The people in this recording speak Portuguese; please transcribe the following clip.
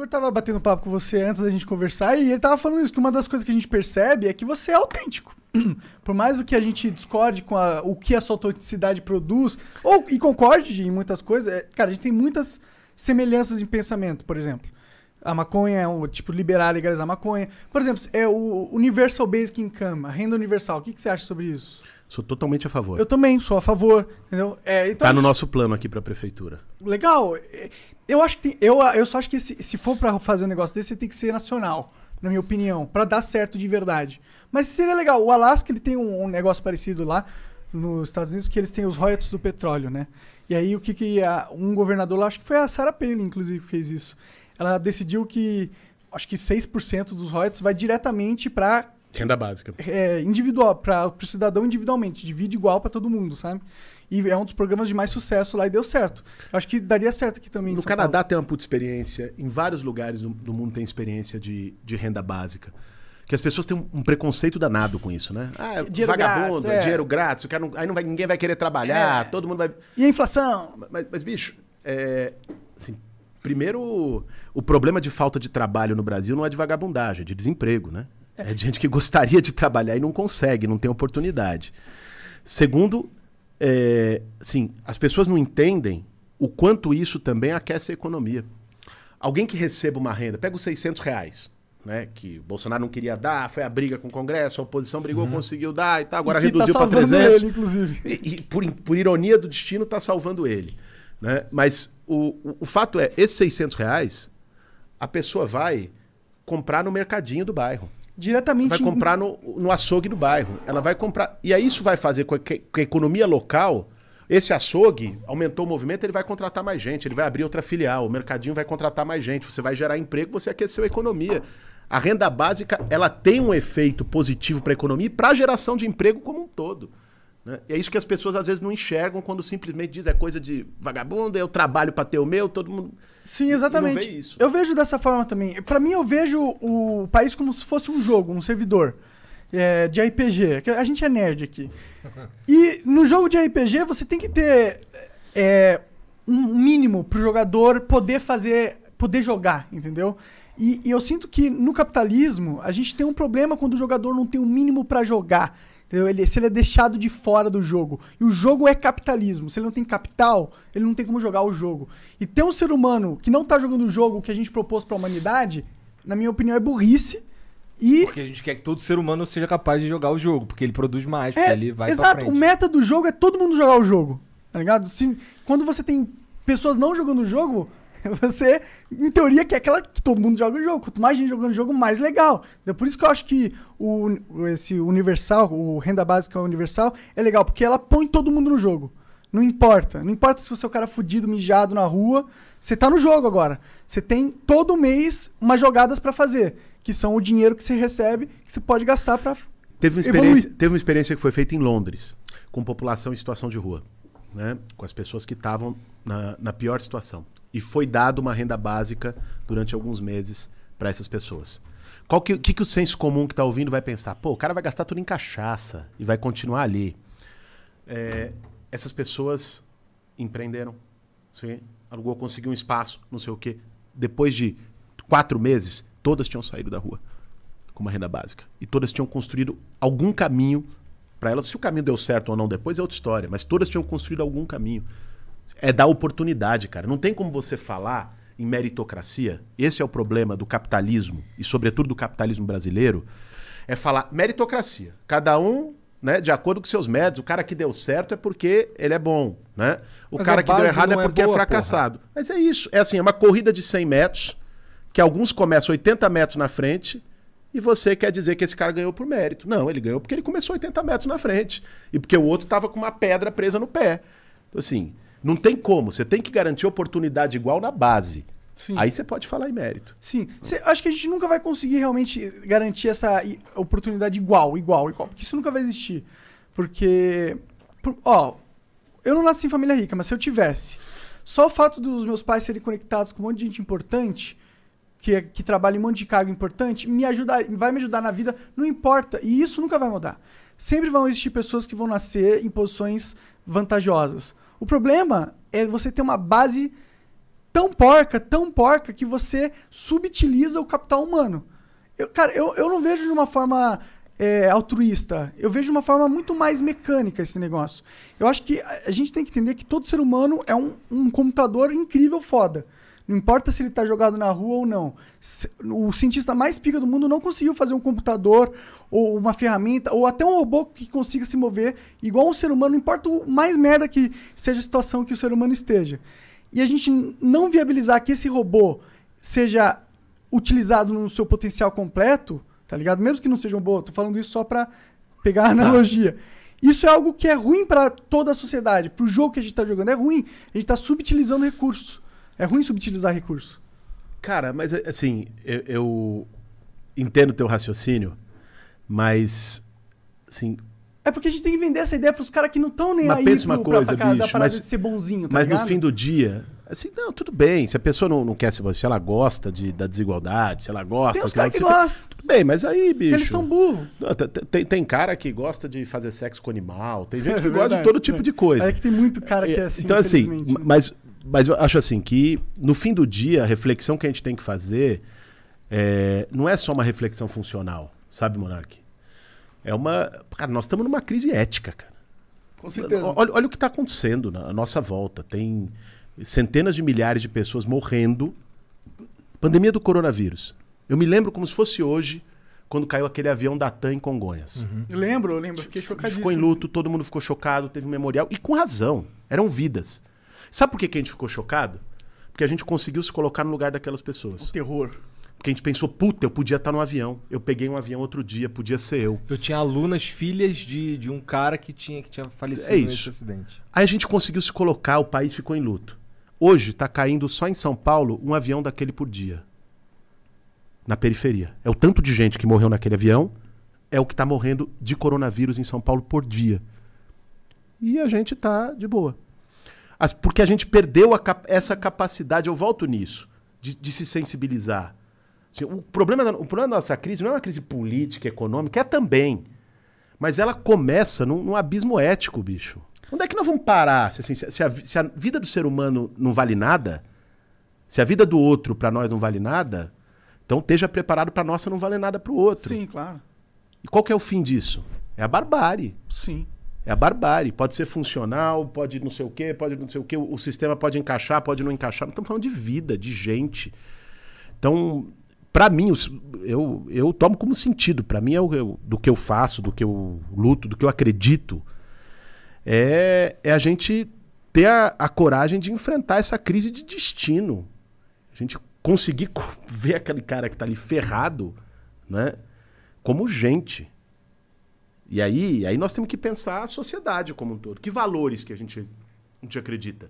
Igor tava batendo papo com você antes da gente conversar e ele tava falando isso, que uma das coisas que a gente percebe é que você é autêntico. Por mais do que a gente discorde com o que a sua autenticidade produz, e concorde em muitas coisas, cara, a gente tem muitas semelhanças em pensamento, por exemplo. A maconha é liberar, legalizar a maconha. Por exemplo, é o Universal Basic Income, a renda universal. O que você acha sobre isso? Sou totalmente a favor. Eu também sou a favor, entendeu? Então, tá no nosso plano aqui para a prefeitura. Legal. Eu só acho que se for para fazer um negócio desse, tem que ser nacional, na minha opinião, para dar certo de verdade. Mas seria legal. O Alasca, ele tem um negócio parecido lá nos Estados Unidos, que eles têm os royalties do petróleo, né? E aí um governador lá, acho que foi a Sarah Palin, inclusive, que fez isso. Ela decidiu que, acho que 6% dos royalties vai diretamente para renda básica. Individual, para o cidadão individualmente, divide igual para todo mundo, sabe? E é um dos programas de mais sucesso lá e deu certo. Acho que daria certo aqui também. No Canadá tem uma puta experiência, em vários lugares do mundo tem experiência de renda básica. Que as pessoas têm um preconceito danado com isso, né? Dinheiro vagabundo, grátis, dinheiro grátis, ninguém vai querer trabalhar, todo mundo vai... E a inflação? Mas bicho, assim, primeiro, o problema de falta de trabalho no Brasil não é de vagabundagem, é de desemprego, né? É de gente que gostaria de trabalhar e não consegue, não tem oportunidade. Segundo, assim, as pessoas não entendem o quanto isso também aquece a economia. Alguém que receba uma renda, pega os R$600, né, que o Bolsonaro não queria dar, foi a briga com o Congresso, a oposição brigou, conseguiu dar e tal, agora reduziu para 300. Ele, inclusive. E por ironia do destino, está salvando ele. Né? Mas o fato é, esses R$600, a pessoa vai comprar no mercadinho do bairro. Diretamente. Vai comprar no açougue do bairro. Ela vai comprar. E aí isso vai fazer com que a economia local, esse açougue, aumentou o movimento, ele vai contratar mais gente, ele vai abrir outra filial, o mercadinho vai contratar mais gente, você vai gerar emprego, você aqueceu a economia. A renda básica, ela tem um efeito positivo para a economia e para a geração de emprego como um todo. Né? E é isso que as pessoas às vezes não enxergam quando simplesmente dizem coisa de vagabundo, eu trabalho para ter o meu, todo mundo... Sim, exatamente. Não vê isso. Eu vejo dessa forma também. Para mim, eu vejo o país como se fosse um jogo, um servidor de RPG. A gente é nerd aqui. E no jogo de RPG, você tem que ter um mínimo pro jogador poder jogar, entendeu? E eu sinto que no capitalismo, a gente tem um problema quando o jogador não tem um mínimo para jogar. Se ele é deixado de fora do jogo. E o jogo é capitalismo. Se ele não tem capital, ele não tem como jogar o jogo. E ter um ser humano que não tá jogando o jogo que a gente propôs pra humanidade, na minha opinião, é burrice. Porque a gente quer que todo ser humano seja capaz de jogar o jogo, porque ele produz mais, porque ele vai pra frente. Exato, o meta do jogo é todo mundo jogar o jogo, tá ligado? Quando você tem pessoas não jogando o jogo, você, em teoria, quer que todo mundo joga o jogo. Quanto mais gente jogando o jogo, mais legal. Então, por isso que eu acho que esse universal, o renda básica universal, é legal, porque ela põe todo mundo no jogo. Não importa. Não importa se você é o cara fudido, mijado na rua, você tá no jogo agora. Você tem todo mês umas jogadas pra fazer, que são o dinheiro que você recebe, que você pode gastar pra Teve uma experiência que foi feita em Londres, com população em situação de rua, né? Com as pessoas que estavam na pior situação. E foi dado uma renda básica durante alguns meses para essas pessoas. O que o senso comum que está ouvindo vai pensar? Pô, o cara vai gastar tudo em cachaça e vai continuar ali. Essas pessoas empreenderam, conseguiu um espaço, não sei o quê. Depois de 4 meses, todas tinham saído da rua com uma renda básica. E todas tinham construído algum caminho para elas. Se o caminho deu certo ou não depois é outra história, mas todas tinham construído algum caminho. É dar oportunidade, cara. Não tem como você falar em meritocracia. Esse é o problema do capitalismo, e sobretudo do capitalismo brasileiro, é falar meritocracia. Cada um, né, de acordo com seus méritos. O cara que deu certo é porque ele é bom, né? Mas cara que deu errado é porque é fracassado. Porra. Mas é isso. É assim, é uma corrida de 100 metros, que alguns começam 80 metros na frente, e você quer dizer que esse cara ganhou por mérito. Não, ele ganhou porque ele começou 80 metros na frente. E porque o outro estava com uma pedra presa no pé. Então, assim... Não tem como. Você tem que garantir oportunidade igual na base. Sim. Aí você pode falar em mérito. Sim. Acho que a gente nunca vai conseguir realmente garantir essa oportunidade igual. Porque isso nunca vai existir. Porque, eu não nasci em família rica, mas se eu tivesse, só o fato dos meus pais serem conectados com um monte de gente importante, que trabalha em um monte de cargo importante, vai me ajudar na vida, não importa. E isso nunca vai mudar. Sempre vão existir pessoas que vão nascer em posições vantajosas. O problema é você ter uma base tão porca, que você subutiliza o capital humano. Eu não vejo de uma forma altruísta. Eu vejo de uma forma muito mais mecânica esse negócio. Eu acho que a gente tem que entender que todo ser humano é um computador incrível, foda. Não importa se ele está jogado na rua ou não. O cientista mais pica do mundo não conseguiu fazer um computador ou uma ferramenta ou até um robô que consiga se mover igual um ser humano, não importa o mais merda que seja a situação que o ser humano esteja. E a gente não viabilizar que esse robô seja utilizado no seu potencial completo, tá ligado? Mesmo que não seja um robô, tô falando isso só para pegar a analogia. Isso é algo que é ruim para toda a sociedade, pro jogo que a gente tá jogando. É ruim. A gente tá subutilizando recursos. É ruim subutilizar recurso. Cara, mas assim, eu entendo o teu raciocínio, mas assim... É porque a gente tem que vender essa ideia pros caras que não estão nem mas aí pensa uma coisa, pra bicho, parada de ser bonzinho, tá mas ligado? no fim do dia, assim, não, tudo bem. Se a pessoa não quer ser, se ela gosta da desigualdade, se ela gosta... Tem uns caras que você gostam. Tudo bem, mas aí, bicho... Porque eles são burros. Tem cara que gosta de fazer sexo com animal, tem gente que gosta verdade, de todo tipo de coisa. É que tem muito cara que é assim, então, assim, infelizmente, né? mas eu acho assim que, no fim do dia, a reflexão que a gente tem que fazer não é só uma reflexão funcional, sabe, Monark? É uma... Cara, nós estamos numa crise ética, cara. Com certeza. Olha o que está acontecendo na nossa volta. Tem centenas de milhares de pessoas morrendo. Pandemia do coronavírus. Eu me lembro como se fosse hoje, quando caiu aquele avião da TAM em Congonhas. Uhum. Eu lembro. Fiquei chocadíssimo. Ficou em luto, todo mundo ficou chocado, teve um memorial. E com razão. Eram vidas. Sabe por que a gente ficou chocado? Porque a gente conseguiu se colocar no lugar daquelas pessoas. O terror. Porque a gente pensou, puta, eu podia estar no avião. Eu peguei um avião outro dia, podia ser eu. Eu tinha alunas, filhas de um cara que tinha falecido nesse acidente. Aí a gente conseguiu se colocar, o país ficou em luto. Hoje está caindo só em São Paulo um avião daquele por dia. Na periferia. É o tanto de gente que morreu naquele avião, é o que está morrendo de coronavírus em São Paulo por dia. E a gente tá de boa. Porque a gente perdeu essa capacidade, eu volto nisso, de se sensibilizar. Assim, o problema da nossa crise não é uma crise política, econômica, é também. Mas ela começa num abismo ético, bicho. Onde é que nós vamos parar? Se a vida do ser humano não vale nada, se a vida do outro para nós não vale nada, então esteja preparado para a nossa não valer nada para o outro. Sim, claro. E qual que é o fim disso? É a barbárie. Sim. É a barbárie. Pode ser funcional, pode não sei o quê, pode não sei o quê. O sistema pode encaixar, pode não encaixar. Não estamos falando de vida, de gente. Então, para mim, eu tomo como sentido. Para mim, do que eu faço, do que eu luto, do que eu acredito, é a gente ter a coragem de enfrentar essa crise de destino. A gente conseguir ver aquele cara que está ali ferrado, né, como gente. E aí nós temos que pensar a sociedade como um todo. Que valores que a gente acredita?